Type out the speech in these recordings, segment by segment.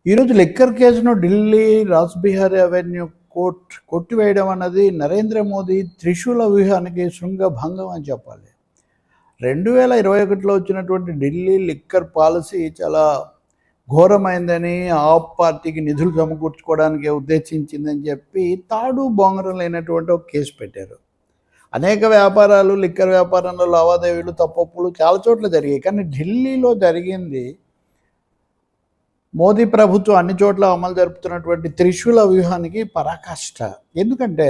ఈరోజు లిక్కర్ కేసును Delhi రాస్బిహారీ avenue court కొట్టివేయడం అన్నది నరేంద్ర మోదీ త్రిశూల వ్యూహానికి శృంగభంగం అని చెప్పాలి. 2021లో వచ్చినటువంటి ఢిల్లీ లిక్కర్ పాలసీ చాలా ఘోరమైందని, ఆప్ పార్టీకి నిధులు సమకూర్చుకోవడానికి ఉద్దేశించిందని చెప్పి తాడు బొంగరం లేనటువంటి ఒక కేసు పెట్టారు. అనేక వ్యాపారాలు, లిక్కర్ వ్యాపారంలో లావాదేవీలు, తప్పొప్పులు చాలా చోట్ల జరిగాయి. కానీ ఢిల్లీలో జరిగింది మోదీ ప్రభుత్వం అన్ని చోట్ల అమలు జరుపుతున్నటువంటి త్రిశూల వ్యూహానికి పరాకాష్ట. ఎందుకంటే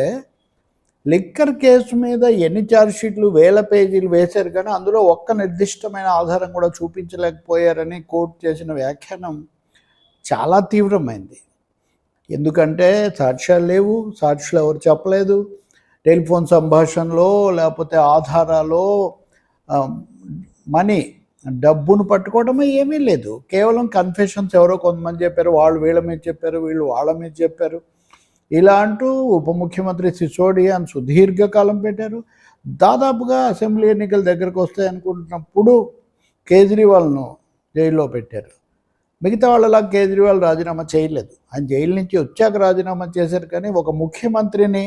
లిక్కర్ కేసు మీద ఎన్ని ఛార్జ్షీట్లు, వేల పేజీలు వేశారు, కానీ అందులో ఒక్క నిర్దిష్టమైన ఆధారం కూడా చూపించలేకపోయారని కోర్టు చేసిన వ్యాఖ్యానం చాలా తీవ్రమైంది. ఎందుకంటే సాక్ష్యాలు లేవు, సాక్షులు ఎవరు చెప్పలేదు, టెలిఫోన్ సంభాషణలో లేకపోతే ఆధారాలో మనీ డబ్బును పట్టుకోవడమే ఏమీ లేదు. కేవలం కన్ఫెషన్స్ ఎవరో కొంతమంది చెప్పారు, వాళ్ళు వీళ్ళ మీద చెప్పారు, వీళ్ళు వాళ్ళ మీద చెప్పారు, ఇలా అంటూ ఉప ముఖ్యమంత్రి సిసోడియాను సుదీర్ఘకాలం పెట్టారు. దాదాపుగా అసెంబ్లీ ఎన్నికల దగ్గరకు వస్తాయనుకుంటున్నప్పుడు కేజ్రీవాల్ను జైల్లో పెట్టారు. మిగతా వాళ్ళలా కేజ్రీవాల్ రాజీనామా చేయలేదు. ఆయన జైలు నుంచి వచ్చాక రాజీనామా చేశారు. కానీ ఒక ముఖ్యమంత్రిని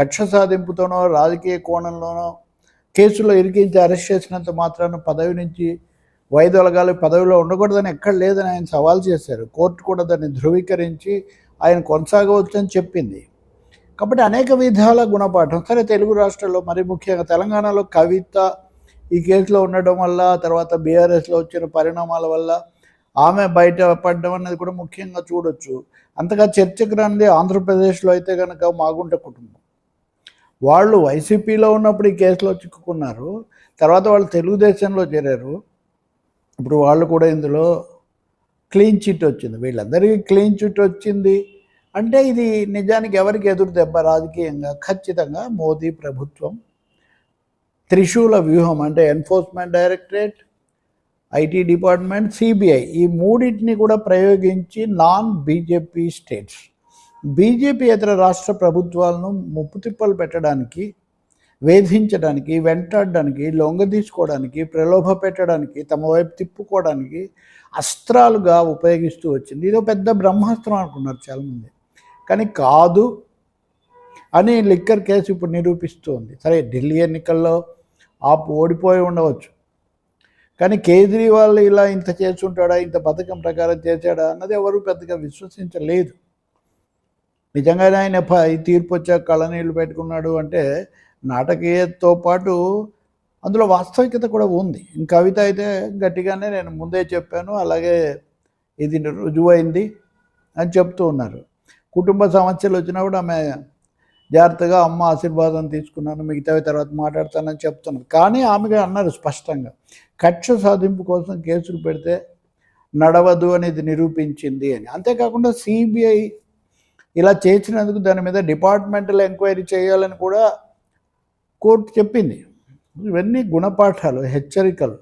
కక్ష సాధింపుతోనో రాజకీయ కోణంలోనో కేసులో ఇరికించి అరెస్ట్ చేసినంత మాత్రాన పదవి నుంచి వైదొలగాలి, పదవిలో ఉండకూడదని ఎక్కడ లేదని ఆయన సవాల్ చేశారు. కోర్టు కూడా దాన్ని ధృవీకరించి ఆయన కొనసాగవచ్చని చెప్పింది. కాబట్టి అనేక విధాల గుణపాఠం. సరే, తెలుగు రాష్ట్రాల్లో మరి ముఖ్యంగా తెలంగాణలో కవిత ఈ కేసులో ఉండడం వల్ల, తర్వాత బీఆర్ఎస్లో వచ్చిన పరిణామాల వల్ల ఆమె బయటపడడం అనేది కూడా ముఖ్యంగా చూడొచ్చు. అంతగా చర్చకు రానిది ఆంధ్రప్రదేశ్లో అయితే కనుక మాగుంట కుటుంబం. వాళ్ళు వైసీపీలో ఉన్నప్పుడు ఈ కేసులో చిక్కుకున్నారు. తర్వాత వాళ్ళు తెలుగుదేశంలో చేరారు. ఇప్పుడు వాళ్ళు కూడా ఇందులో క్లీన్ చిట్ వచ్చింది. వీళ్ళందరికీ క్లీన్ చిట్ వచ్చింది అంటే ఇది నిజానికి ఎవరికి ఎదురు దెబ్బ రాజకీయంగా? ఖచ్చితంగా మోదీ ప్రభుత్వం త్రిశూల వ్యూహం అంటే enforcement directorate, IT department, CBI ఈ మూడింటిని కూడా ప్రయోగించి నాన్ బీజేపీ స్టేట్స్, బీజేపీ ఇతర రాష్ట్ర ప్రభుత్వాలను ముప్పుతిప్పలు పెట్టడానికి, వేధించడానికి, వెంటాడడానికి, లొంగదీసుకోవడానికి, ప్రలోభ పెట్టడానికి, తమ వైపు తిప్పుకోవడానికి అస్త్రాలుగా ఉపయోగిస్తూ వచ్చింది. ఇదో పెద్ద బ్రహ్మాస్త్రం అనుకున్నారు చాలామంది. కానీ కాదు అని లిక్కర్ కేసు ఇప్పుడు నిరూపిస్తుంది. సరే, ఢిల్లీ ఎన్నికల్లో ఆప్ ఓడిపోయి ఉండవచ్చు, కానీ కేజ్రీవాల్ ఇలా ఇంత చేస్తుంటాడా, ఇంత పథకం ప్రకారం చేశాడా అన్నది ఎవరు పెద్దగా విశ్వసించలేదు. నిజంగానే ఆయన ఈ తీర్పు వచ్చాక కళ్ళనీళ్ళు పెట్టుకున్నాడు అంటే నాటకీయతతో పాటు అందులో వాస్తవికత కూడా ఉంది. కవిత అయితే గట్టిగానే నేను ముందే చెప్పాను, అలాగే ఇది రుజువైంది అని చెప్తూ ఉన్నారు. కుటుంబ సమస్యలు వచ్చినప్పుడు ఆమె జాగ్రత్తగా అమ్మ ఆశీర్వాదం తీసుకున్నాను, మిగతావి తర్వాత మాట్లాడతానని చెప్తున్నారు. కానీ ఆమెగా అన్నారు స్పష్టంగా, కక్ష సాధింపు కోసం కేసులు పెడితే నడవదు అనేది నిరూపించింది అని. అంతేకాకుండా సిబిఐ ఇలా చేసినందుకు దాని మీద డిపార్ట్మెంటల్ ఎంక్వైరీ చేయాలని కూడా కోర్టు చెప్పింది. ఇవన్నీ గుణపాఠాలు, హెచ్చరికలు.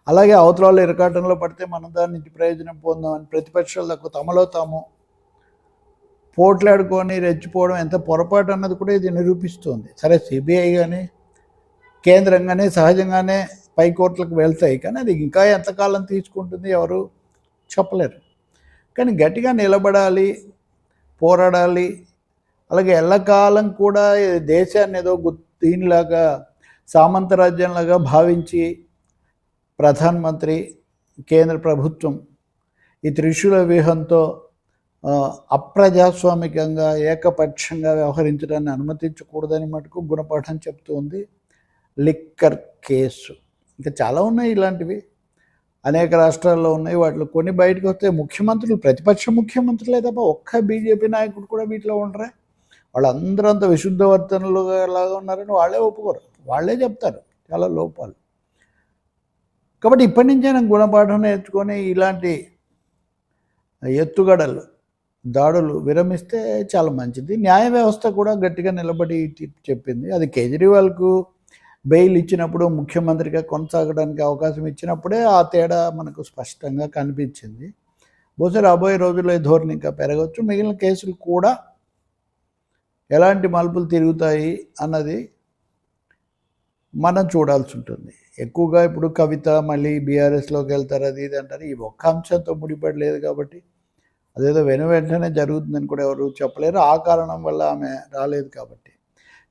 అలాగే అవతల ఇరకాటంలో పడితే మనం దాని నుంచి ప్రయోజనం పొందామని ప్రతిపక్షాలకు తమలో తాము పోట్లాడుకొని రెచ్చిపోవడం ఎంత పొరపాటు అన్నది కూడా ఇది నిరూపిస్తుంది. సరే, సిబిఐ కానీ కేంద్రం కానీ సహజంగానే పై కోర్టులకు వెళ్తాయి, కానీ అది ఇంకా ఎంతకాలం తీసుకుంటుంది ఎవరు చెప్పలేరు. కానీ గట్టిగా నిలబడాలి, పోరాడాలి. అలాగే ఎల్లకాలం కూడా దేశాన్ని ఏదో దీనిలాగా సామంతరాజ్యంలాగా భావించి ప్రధానమంత్రి, కేంద్ర ప్రభుత్వం ఈ త్రిశూల వ్యూహంతో అప్రజాస్వామికంగా ఏకపక్షంగా వ్యవహరించడాన్ని అనుమతించకూడదని మటుకు గుణపాఠం చెప్తూ ఉంది లిక్కర్ కేసు. ఇంకా చాలా ఉన్నాయి ఇలాంటివి, అనేక రాష్ట్రాల్లో ఉన్నాయి. వాటిలో కొన్ని బయటకు వస్తే ముఖ్యమంత్రులు, ప్రతిపక్ష ముఖ్యమంత్రులే తప్ప ఒక్క బీజేపీ నాయకుడు కూడా వీటిలో ఉండరా. వాళ్ళందరూ అంత విశుద్ధవర్తనలు లాగా ఉన్నారని వాళ్ళే ఒప్పుకోరు, వాళ్ళే చెప్తారు చాలా లోపాలు. కాబట్టి ఇప్పటి నుంచే నాకు గుణపాఠం నేర్చుకొని ఇలాంటి ఎత్తుగడలు, దాడులు విరమిస్తే చాలా మంచిది. న్యాయ వ్యవస్థ కూడా గట్టిగా నిలబడి చెప్పింది. అది కేజ్రీవాల్కు బెయిల్ ఇచ్చినప్పుడు, ముఖ్యమంత్రిగా కొనసాగడానికి అవకాశం ఇచ్చినప్పుడే ఆ తేడా మనకు స్పష్టంగా కనిపించింది. బహుశా రాబోయే రోజుల్లో ఈ ధోరణి ఇంకా పెరగవచ్చు. మిగిలిన కేసులు కూడా ఎలాంటి మలుపులు తిరుగుతాయి అన్నది మనం చూడాల్సి ఉంటుంది. ఎక్కువగా ఇప్పుడు కవిత మళ్ళీ బీఆర్ఎస్లోకి వెళ్తారు అది ఇది అంటారు. ఈ ఒక్క అంశంతో ముడిపడి లేదు కాబట్టి అదేదో వెంటనే జరుగుతుందని కూడా ఎవరు చెప్పలేరు. ఆ కారణం వల్ల ఆమె రాలేదు కాబట్టి.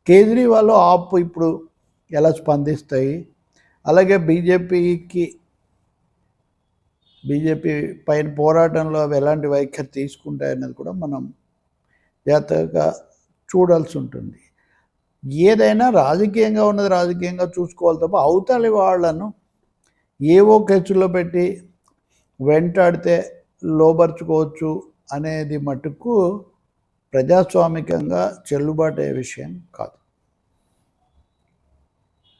కేజ్రీవాల్ ఆప్ ఇప్పుడు ఎలా స్పందిస్తాయి, అలాగే బీజేపీ పైన పోరాటంలో అవి ఎలాంటి వైఖరి తీసుకుంటాయన్నది కూడా మనం జాగ్రత్తగా చూడాల్సి ఉంటుంది. ఏదైనా రాజకీయంగా ఉన్నది రాజకీయంగా చూసుకోవాలి తప్ప అవతలి వాళ్ళను ఏవో కేసుల్లో పెట్టి వెంటాడితే లోబర్చుకోవచ్చు అనేది మటుకు ప్రజాస్వామికంగా చెల్లుబాటు అయ్యే విషయం కాదు.